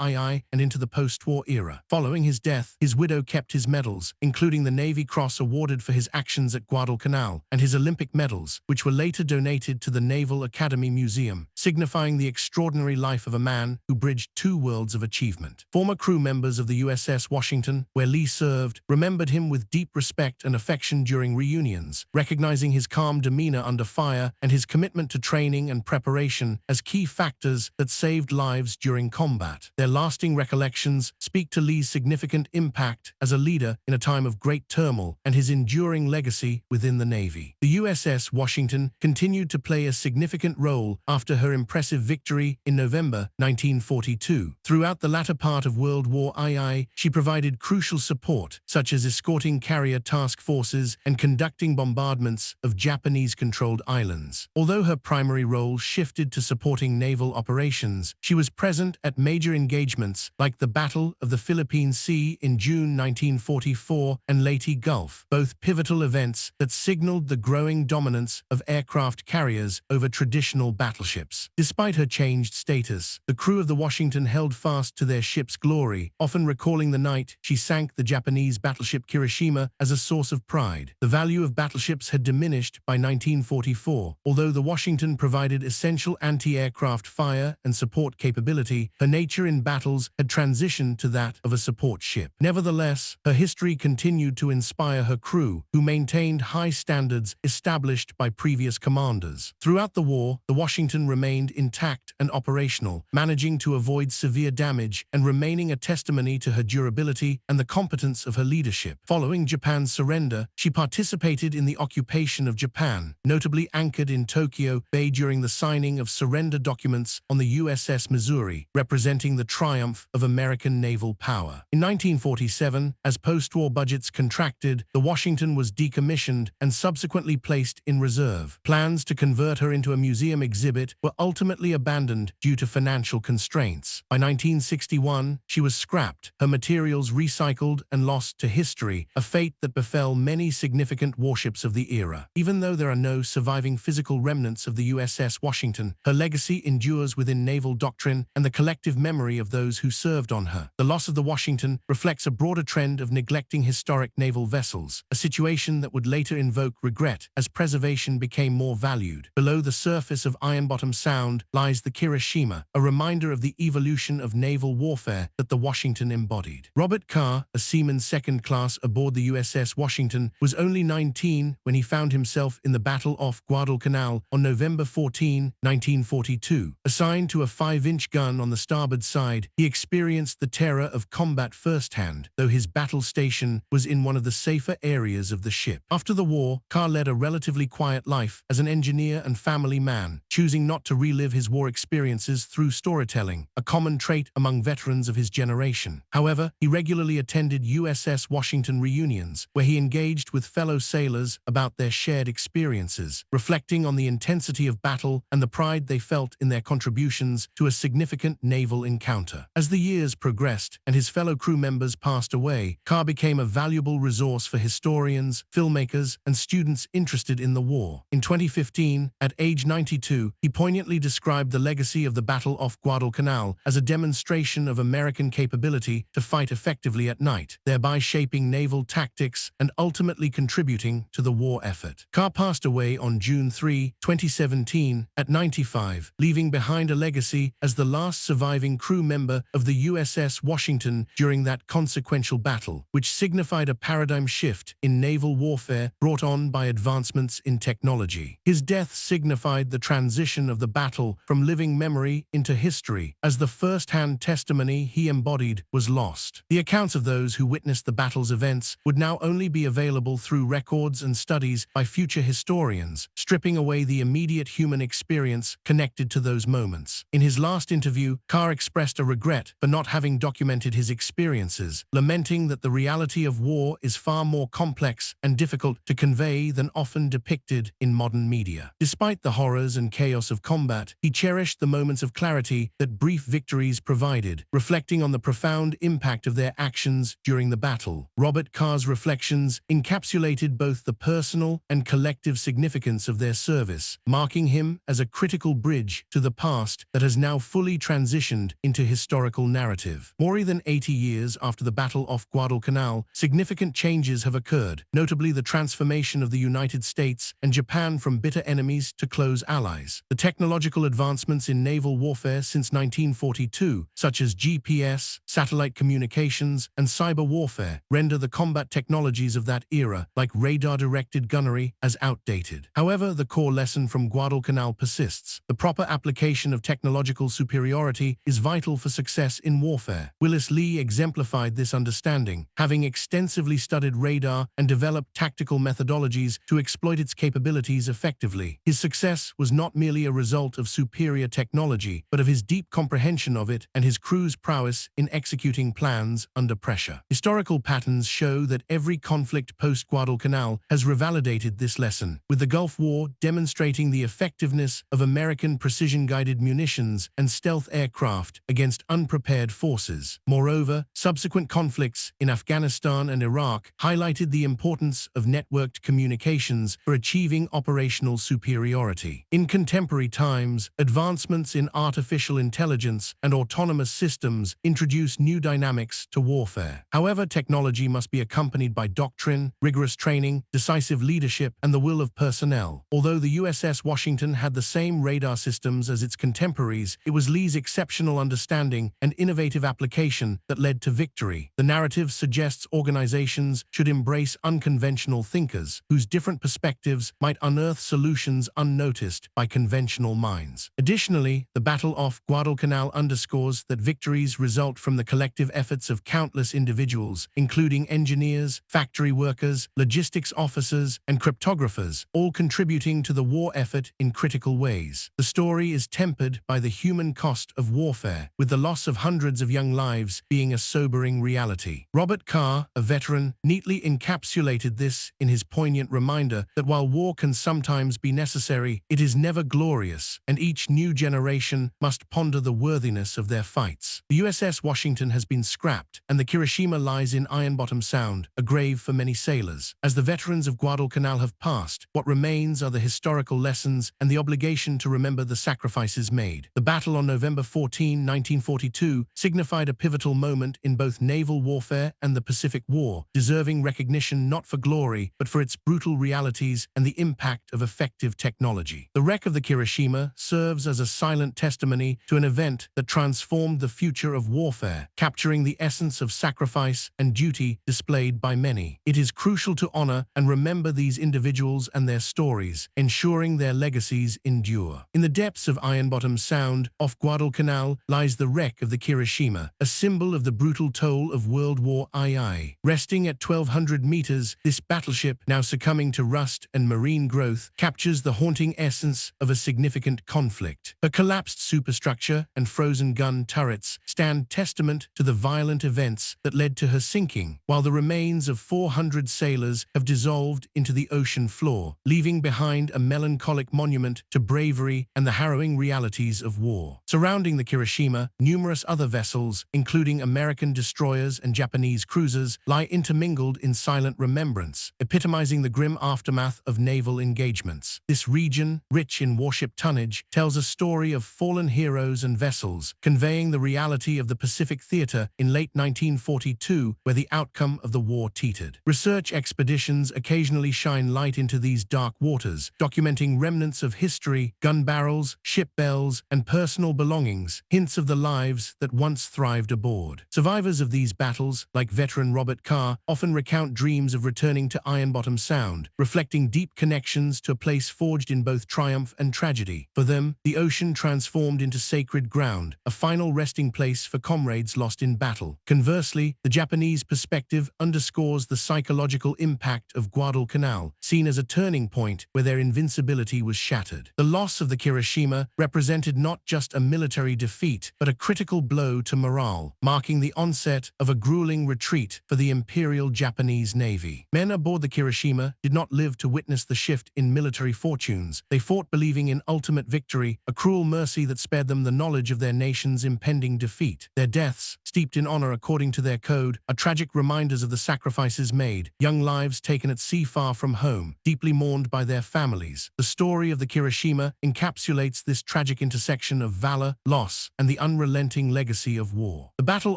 II and into the post-war era. Following his death, his widow kept his medals, including the Navy Cross awarded for his actions at Guadalcanal, and his Olympic medals, which were later donated to the Naval Academy Museum, signifying the extraordinary life of a man who bridged two worlds of achievement. Former crew members of the USS Washington, where Lee served, remembered him with deep respect and affection during reunions, recognizing his calm demeanor under fire and his commitment to training and preparation as key factors that saved lives during combat. Their lasting recollections speak to Lee's significant impact as a leader in a time of great turmoil and his enduring legacy within the Navy. The USS Washington continued to play a significant role after her impressive victory in November 1942. Throughout the latter part of World War II, she provided crucial support, such as escorting carrier task forces and conducting bombardments of Japanese-controlled islands. Although her primary role shifted to supporting naval operations, she was present at major engagements like the Battle of the Philippine Sea in June 1944 and Leyte Gulf, both pivotal events that signaled the growing dominance of aircraft carriers over traditional battleships. Despite her changed status, the crew of the Washington held fast to their ship's glory, often recalling the night she sank the Japanese battleship Kirishima as a source of pride. The value of battleships had diminished by 1944. Although the Washington provided essential anti-aircraft fire and support capability, her nature in battles had transitioned to that of a support ship. Nevertheless, her history continued to inspire her crew, who maintained high standards established by previous commanders. Throughout the war, the Washington remained intact and operational, managing to avoid severe damage and remaining a testimony to her durability and the competence of her leadership. Following Japan's surrender, she participated in the occupation of Japan, notably anchored in Tokyo Bay during the signing of surrender documents on the USS Missouri, representing the triumph of American naval power. In 1947, as post-war budgets contracted, the Washington was decommissioned and subsequently placed in reserve. Plans to convert her into a museum exhibit were ultimately abandoned due to financial constraints. By 1961, she was scrapped, her materials recycled and lost to history, a fate that befell many significant warships of the era. Even though there are no surviving physical remnants of the USS Washington, her legacy endures within naval doctrine and the collective memory of those who served on her. The loss of the Washington reflects a broader trend of neglecting historic naval vessels, a situation that would later invoke regret as preservation became more valued. Below the surface of Ironbottom Sound lies the Kirishima, a reminder of the evolution of naval warfare that the Washington embodied. Robert Carr, a seaman second class aboard the USS Washington, was only 19 when he found himself in the battle off Guadalcanal on November 14, 1942. Assigned to a 5-inch gun on the starboard side, he experienced the terror of combat firsthand, though his battle station was in one of the safer areas of the ship. After the war, Carr led a relatively quiet life as an engineer and family man, choosing not to relive his war experiences through storytelling, a common trait among veterans of his generation. However, he regularly attended USS Washington reunions, where he engaged with fellow sailors about their shared experiences, reflecting on the intensity of battle and the pride they felt in their contributions to a significant naval encounter. As the years progressed and his fellow crew members passed away, Carr became a valuable resource for historians, filmmakers, and students interested in the war. In 2015, at age 92, he poignantly described the legacy of the battle off Guadalcanal as a demonstration of American capability to fight effectively at night, thereby shaping naval tactics and ultimately contributing to the war effort. Carr passed away on June 3, 2017, at 95, leaving behind a legacy as the last surviving crew member of the USS Washington during that consequential battle, which signified a paradigm shift in naval warfare brought on by advancements in technology. His death signified the transition of the battle from living memory into history, as the first-hand testimony he embodied was lost. The accounts of those who witnessed the battle's events would now only be available through records and studies by future historians, stripping away the immediate human experience connected to those moments. In his last interview, Carr expressed a regret for not having documented his experiences, lamenting that the reality of war war is far more complex and difficult to convey than often depicted in modern media. Despite the horrors and chaos of combat, he cherished the moments of clarity that brief victories provided, reflecting on the profound impact of their actions during the battle. Robert Carr's reflections encapsulated both the personal and collective significance of their service, marking him as a critical bridge to the past that has now fully transitioned into historical narrative. More than 80 years after the Battle of Guadalcanal, significant changes have occurred, notably the transformation of the United States and Japan from bitter enemies to close allies. The technological advancements in naval warfare since 1942, such as GPS, satellite communications, and cyber warfare, render the combat technologies of that era, like radar-directed gunnery, as outdated. However, the core lesson from Guadalcanal persists. The proper application of technological superiority is vital for success in warfare. Willis Lee exemplified this understanding, having extensively studied radar and developed tactical methodologies to exploit its capabilities effectively. His success was not merely a result of superior technology, but of his deep comprehension of it and his crew's prowess in executing plans under pressure. Historical patterns show that every conflict post-Guadalcanal has revalidated this lesson, with the Gulf War demonstrating the effectiveness of American precision-guided munitions and stealth aircraft against unprepared forces. Moreover, subsequent conflicts in Afghanistan and Iraq highlighted the importance of networked communications for achieving operational superiority. In contemporary times, advancements in artificial intelligence and autonomous systems introduce new dynamics to warfare. However, technology must be accompanied by doctrine, rigorous training, decisive leadership, and the will of personnel. Although the USS Washington had the same radar systems as its contemporaries, it was Lee's exceptional understanding and innovative application that led to victory. The narrative suggests organizations should embrace unconventional thinkers, whose different perspectives might unearth solutions unnoticed by conventional minds. Additionally, the Battle of Guadalcanal underscores that victories result from the collective efforts of countless individuals, including engineers, factory workers, logistics officers, and cryptographers, all contributing to the war effort in critical ways. The story is tempered by the human cost of warfare, with the loss of hundreds of young lives being a sobering reality. Robert Carr, a veteran, neatly encapsulated this in his poignant reminder that while war can sometimes be necessary, it is never glorious, and each new generation must ponder the worthiness of their fights. The USS Washington has been scrapped, and the Kirishima lies in Ironbottom Sound, a grave for many sailors. As the veterans of Guadalcanal have passed, what remains are the historical lessons and the obligation to remember the sacrifices made. The battle on November 14, 1942, signified a pivotal moment in both naval warfare and the Pacific War, deserving recognition not for glory, but for its brutal realities and the impact of effective technology. The wreck of the Kirishima serves as a silent testimony to an event that transformed the future of warfare, capturing the essence of sacrifice and duty displayed by many. It is crucial to honor and remember these individuals and their stories, ensuring their legacies endure. In the depths of Ironbottom Sound, off Guadalcanal, lies the wreck of the Kirishima, a symbol of the brutal toll of World War II. Resting at 1,200 meters, this battleship, now succumbing to rust and marine growth, captures the haunting essence of a significant conflict. Her collapsed superstructure and frozen gun turrets stand testament to the violent events that led to her sinking, while the remains of 400 sailors have dissolved into the ocean floor, leaving behind a melancholic monument to bravery and the harrowing realities of war. Surrounding the Kirishima, numerous other vessels, including American destroyers and Japanese cruisers, lie intermingled in silent remembrance, epitomizing the grim aftermath of naval engagements. This region, rich in warship tonnage, tells a story of fallen heroes and vessels, conveying the reality of the Pacific theater in late 1942, where the outcome of the war teetered. Research expeditions occasionally shine light into these dark waters, documenting remnants of history, gun barrels, ship bells, and personal belongings, hints of the lives that once thrived aboard. Survivors of these battles, like veteran Robert Carr, often recount dreams of returning to Ironbottom Sound, reflecting deep connections to a place forged in both triumph and tragedy. For them, the ocean transformed into sacred ground, a final resting place for comrades lost in battle. Conversely, the Japanese perspective underscores the psychological impact of Guadalcanal, seen as a turning point where their invincibility was shattered. The loss of the Kirishima represented not just a military defeat, but a critical blow to morale, marking the onset of a grueling retreat for the Imperial Imperial Japanese Navy. Men aboard the Kirishima did not live to witness the shift in military fortunes. They fought believing in ultimate victory, a cruel mercy that spared them the knowledge of their nation's impending defeat. Their deaths, steeped in honor according to their code, are tragic reminders of the sacrifices made, young lives taken at sea far from home, deeply mourned by their families. The story of the Kirishima encapsulates this tragic intersection of valor, loss, and the unrelenting legacy of war. The Battle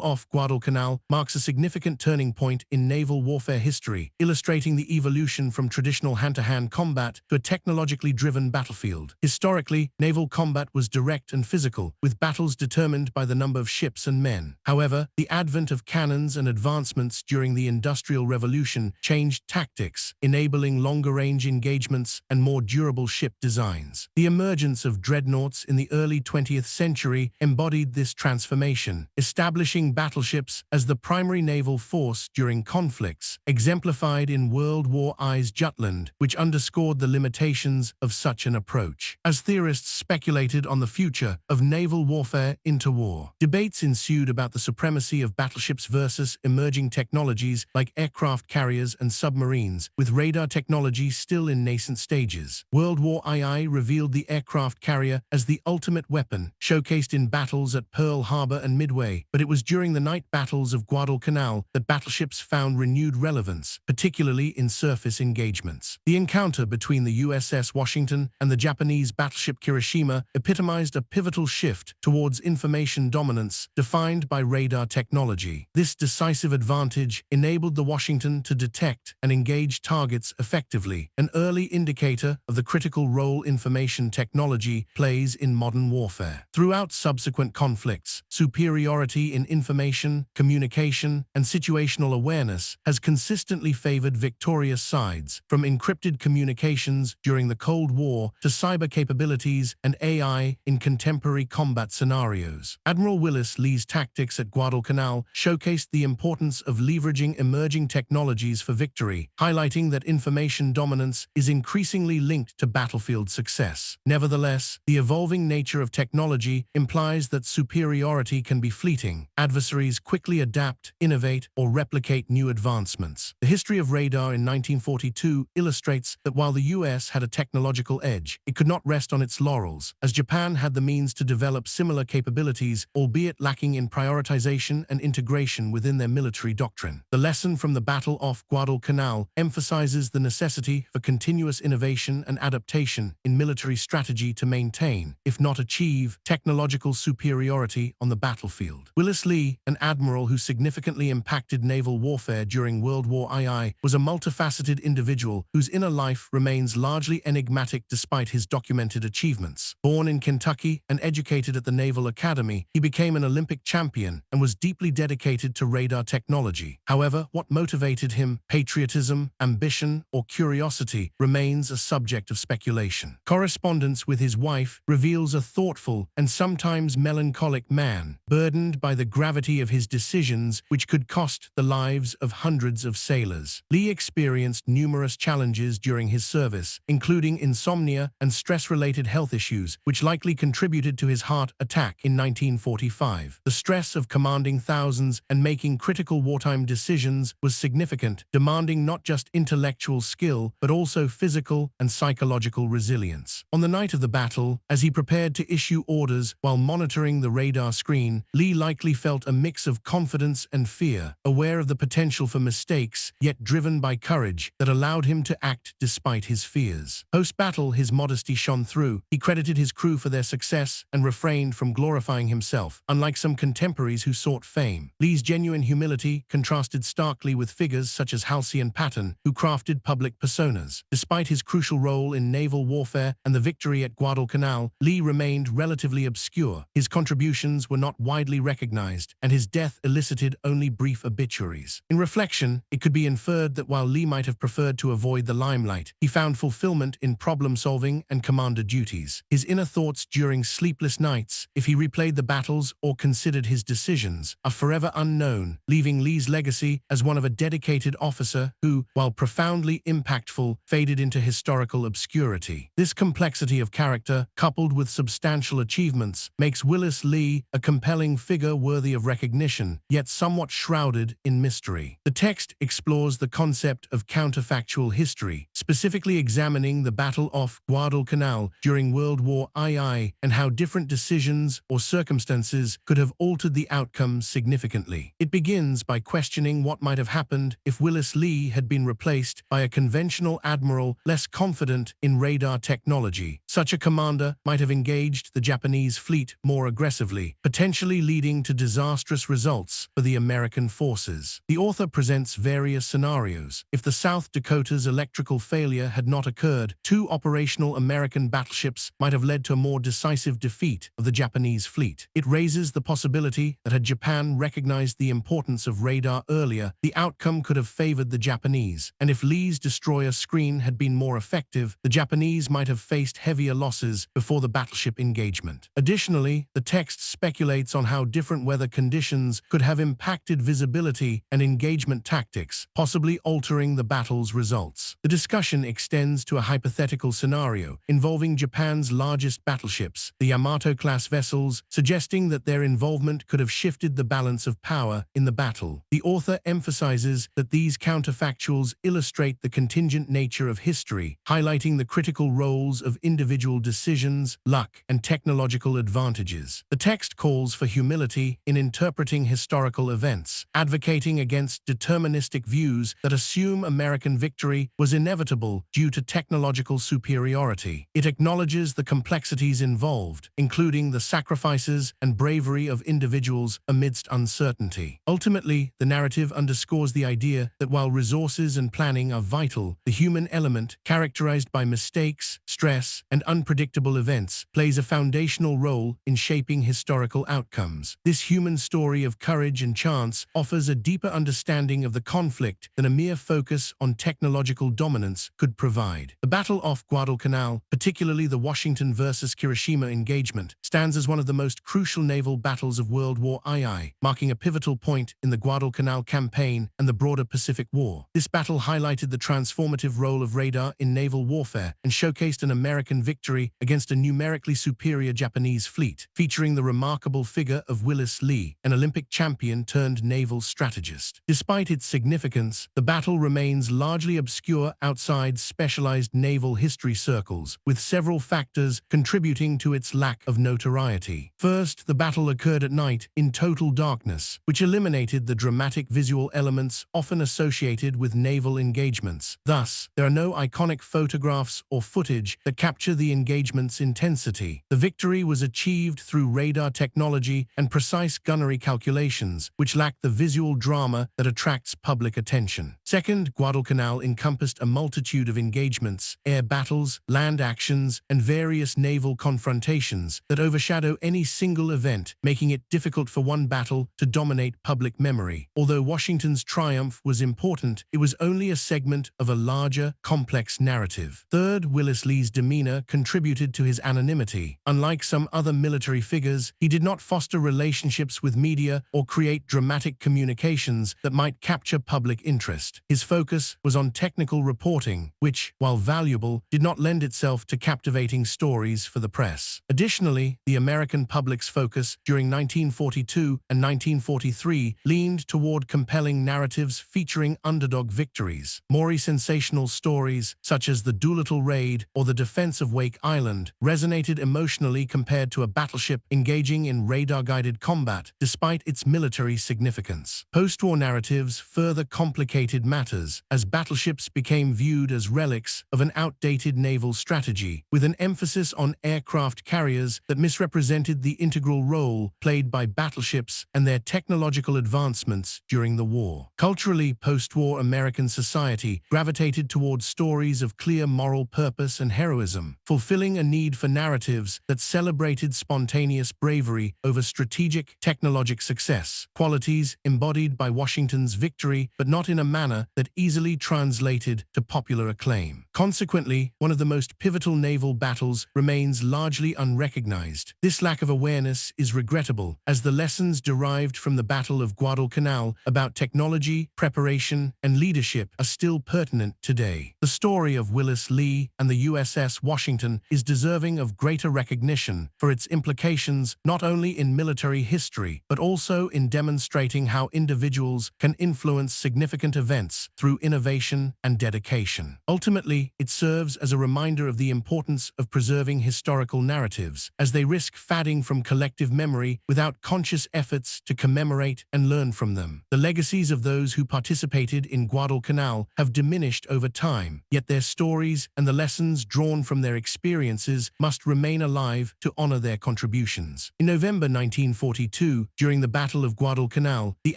off Guadalcanal marks a significant turning point in naval warfare history, illustrating the evolution from traditional hand-to-hand combat to a technologically driven battlefield. Historically, naval combat was direct and physical, with battles determined by the number of ships and men. However, the advent of cannons and advancements during the Industrial Revolution changed tactics, enabling longer-range engagements and more durable ship designs. The emergence of dreadnoughts in the early 20th century embodied this transformation, establishing battleships as the primary naval force during conflicts, exemplified in World War I's Jutland, which underscored the limitations of such an approach. As theorists speculated on the future of naval warfare interwar, debates ensued about the supremacy of battleships versus emerging technologies like aircraft carriers and submarines, with radar technology still in nascent stages. World War II revealed the aircraft carrier as the ultimate weapon, showcased in battles at Pearl Harbor and Midway, but it was during the night battles of Guadalcanal that battleships found renewed relevance, particularly in surface engagements. The encounter between the USS Washington and the Japanese battleship Kirishima epitomized a pivotal shift towards information dominance defined by radar technology. This decisive advantage enabled the Washington to detect and engage targets effectively, an early indicator of the critical role information technology plays in modern warfare. Throughout subsequent conflicts, superiority in information, communication, and situational awareness has consistently favored victorious sides, from encrypted communications during the Cold War to cyber capabilities and AI in contemporary combat scenarios. Admiral Willis Lee's tactics at Guadalcanal showcased the importance of leveraging emerging technologies for victory, highlighting that information dominance is increasingly linked to battlefield success. Nevertheless, the evolving nature of technology implies that superiority can be fleeting. Adversaries quickly adapt, innovate, or replicate new advancements. The history of radar in 1942 illustrates that while the US had a technological edge, it could not rest on its laurels, as Japan had the means to develop similar capabilities, albeit lacking in prioritization and integration within their military doctrine. The lesson from the battle off Guadalcanal emphasizes the necessity for continuous innovation and adaptation in military strategy to maintain, if not achieve, technological superiority on the battlefield. Willis Lee, an admiral who significantly impacted naval warfare during World War II, was a multifaceted individual whose inner life remains largely enigmatic despite his documented achievements. Born in Kentucky and educated at the Naval Academy, he became an Olympic champion and was deeply dedicated to radar technology. However, what motivated him, patriotism, ambition, or curiosity, remains a subject of speculation. Correspondence with his wife reveals a thoughtful and sometimes melancholic man, burdened by the gravity of his decisions which could cost the lives of hundreds of sailors. Lee experienced numerous challenges during his service, including insomnia and stress-related health issues, which likely contributed to his heart attack in 1945. The stress of commanding thousands and making critical wartime decisions was significant, demanding not just intellectual skill, but also physical and psychological resilience. On the night of the battle, as he prepared to issue orders while monitoring the radar screen, Lee likely felt a mix of confidence and fear, aware of the potential for mistakes, yet driven by courage that allowed him to act despite his fears. Post-battle, his modesty shone through. He credited his crew for their success and refrained from glorifying himself, unlike some contemporaries who sought fame. Lee's genuine humility contrasted starkly with figures such as Halcyon Patton, who crafted public personas. Despite his crucial role in naval warfare and the victory at Guadalcanal, Lee remained relatively obscure. His contributions were not widely recognized, and his death elicited only brief obituaries. In reflection, it could be inferred that while Lee might have preferred to avoid the limelight, he found fulfillment in problem-solving and commander duties. His inner thoughts during sleepless nights, if he replayed the battles or considered his decisions, are forever unknown, leaving Lee's legacy as one of a dedicated officer who, while profoundly impactful, faded into historical obscurity. This complexity of character, coupled with substantial achievements, makes Willis Lee a compelling figure worthy of recognition, yet somewhat shrouded in mystery. history. The text explores the concept of counterfactual history, specifically examining the Battle off Guadalcanal during World War II and how different decisions or circumstances could have altered the outcome significantly. It begins by questioning what might have happened if Willis Lee had been replaced by a conventional admiral less confident in radar technology. Such a commander might have engaged the Japanese fleet more aggressively, potentially leading to disastrous results for the American forces. The author presents various scenarios. If the South Dakota's electrical failure had not occurred, 2 operational American battleships might have led to a more decisive defeat of the Japanese fleet. It raises the possibility that had Japan recognized the importance of radar earlier, the outcome could have favored the Japanese, and if Lee's destroyer screen had been more effective, the Japanese might have faced heavier losses before the battleship engagement. Additionally, the text speculates on how different weather conditions could have impacted visibility and engagement tactics, possibly altering the battle's results. The discussion extends to a hypothetical scenario involving Japan's largest battleships, the Yamato-class vessels, suggesting that their involvement could have shifted the balance of power in the battle. The author emphasizes that these counterfactuals illustrate the contingent nature of history, highlighting the critical roles of individual decisions, luck, and technological advantages. The text calls for humility in interpreting historical events, advocating against deterministic views that assume American victory was inevitable due to technological superiority. It acknowledges the complexities involved, including the sacrifices and bravery of individuals amidst uncertainty. Ultimately, the narrative underscores the idea that while resources and planning are vital, the human element, characterized by mistakes, stress, and unpredictable events, plays a foundational role in shaping historical outcomes. This human story of courage and chance offers a deeper understanding of the conflict than a mere focus on technological dominance could provide. The battle off Guadalcanal, particularly the Washington versus Hiroshima engagement, stands as one of the most crucial naval battles of World War II, marking a pivotal point in the Guadalcanal campaign and the broader Pacific War. This battle highlighted the transformative role of radar in naval warfare and showcased an American victory against a numerically superior Japanese fleet, featuring the remarkable figure of Willis Lee, an Olympic champion turned naval strategist. Despite its significance, the battle remains largely obscure outside specialized naval history circles, with several factors contributing to its lack of notoriety. First, the battle occurred at night in total darkness, which eliminated the dramatic visual elements often associated with naval engagements. Thus, there are no iconic photographs or footage that capture the engagement's intensity. The victory was achieved through radar technology and precise gunnery calculations, which lack the visual drama that attracts public attention. Second, Guadalcanal encompassed a multitude of engagements, air battles, land actions, and various naval confrontations that overshadow any single event, making it difficult for one battle to dominate public memory. Although Washington's triumph was important, it was only a segment of a larger, complex narrative. Third, Willis Lee's demeanor contributed to his anonymity. Unlike some other military figures, he did not foster relationships with media or create dramatic communications that might capture public interest. His focus was on technical reporting, which, while valuable, did not lend itself to captivating stories for the press. Additionally, the American public's focus during 1942 and 1943 leaned toward compelling narratives featuring underdog victories. More sensational stories, such as the Doolittle Raid or the defense of Wake Island, resonated emotionally compared to a battleship engaging in radar-guided combat, despite its military significance. Post-war narratives further complicated matters, as battleships became viewed as relics of an outdated naval strategy, with an emphasis on aircraft carriers that misrepresented the integral role played by battleships and their technological advancements during the war. Culturally, post-war American society gravitated towards stories of clear moral purpose and heroism, fulfilling a need for narratives that celebrated spontaneous bravery over strategic, technologic success, qualities embodied by Washington's victory, but not in a manner that easily translated to popular acclaim. Consequently, one of the most pivotal naval battles remains largely unrecognized. This lack of awareness is regrettable, as the lessons derived from the Battle of Guadalcanal about technology, preparation, and leadership are still pertinent today. The story of Willis Lee and the USS Washington Washington is deserving of greater recognition for its implications not only in military history, but also in demonstrating how individuals can influence significant events through innovation and dedication. Ultimately, it serves as a reminder of the importance of preserving historical narratives, as they risk fading from collective memory without conscious efforts to commemorate and learn from them. The legacies of those who participated in Guadalcanal have diminished over time, yet their stories and the lessons drawn from their experiences must remain alive to honor their contributions. In November 1942, during the Battle of Guadalcanal, the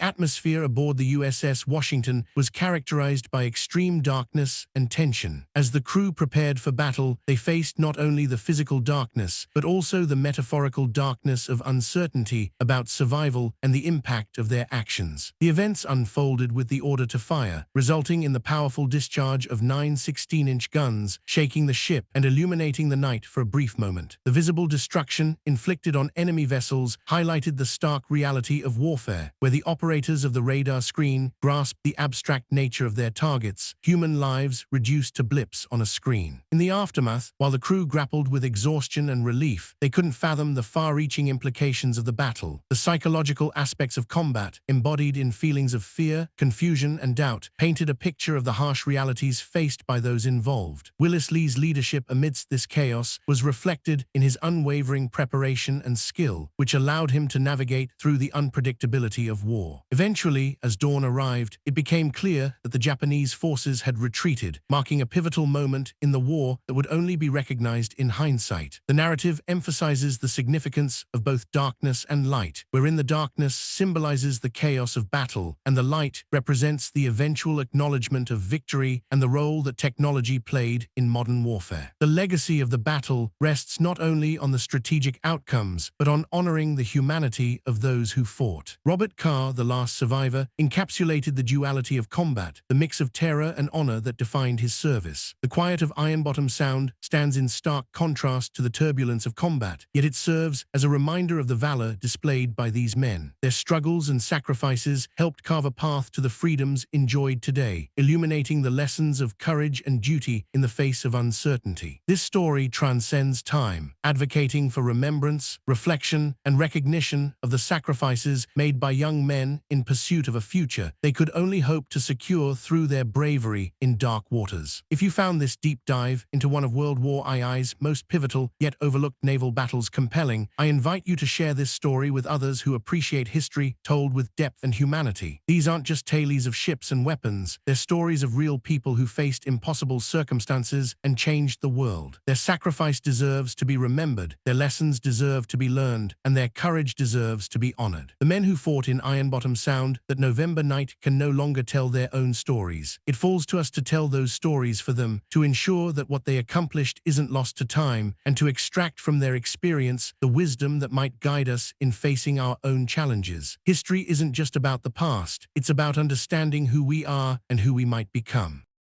atmosphere aboard the USS Washington was characterized by extreme darkness and tension. As the crew prepared for battle, they faced not only the physical darkness, but also the metaphorical darkness of uncertainty about survival and the impact of their actions. The events unfolded with the order to fire, resulting in the powerful discharge of 9 16-inch guns, shaking the ship and illuminating the night for a brief moment. The visible destruction inflicted on enemy vessels highlighted the stark reality of warfare, where the operators of the radar screen grasped the abstract nature of their targets, human lives reduced to blips on a screen. In the aftermath, while the crew grappled with exhaustion and relief, they couldn't fathom the far-reaching implications of the battle. The psychological aspects of combat, embodied in feelings of fear, confusion, and doubt, painted a picture of the harsh realities faced by those involved. Willis Lee's leadership amidst this chaos was reflected in his unwavering preparation and skill, which allowed him to navigate through the unpredictability of war. Eventually, as dawn arrived, it became clear that the Japanese forces had retreated, marking a pivotal moment in the war that would only be recognized in hindsight. The narrative emphasizes the significance of both darkness and light, wherein the darkness symbolizes the chaos of battle, and the light represents the eventual acknowledgement of victory and the role that technology played in modern warfare. The legacy of the battle rests not only on the strategic outcomes, but on honoring the humanity of those who fought. Robert Carr, the last survivor, encapsulated the duality of combat, the mix of terror and honor that defined his service. The quiet of Ironbottom Sound stands in stark contrast to the turbulence of combat, yet it serves as a reminder of the valor displayed by these men. Their struggles and sacrifices helped carve a path to the freedoms enjoyed today, illuminating the lessons of courage and duty in the face of uncertainty. This story transcends time, advocating for remembrance, reflection, and recognition of the sacrifices made by young men in pursuit of a future they could only hope to secure through their bravery in dark waters. If you found this deep dive into one of World War II's most pivotal yet overlooked naval battles compelling, I invite you to share this story with others who appreciate history told with depth and humanity. These aren't just tales of ships and weapons, they're stories of real people who faced impossible circumstances and changed the world. Their sacrifice deserves to be remembered, their lessons deserve to be learned, and their courage deserves to be honored. The men who fought in Ironbottom Sound that November night can no longer tell their own stories. It falls to us to tell those stories for them, to ensure that what they accomplished isn't lost to time, and to extract from their experience the wisdom that might guide us in facing our own challenges. History isn't just about the past, it's about understanding who we are and who we might become.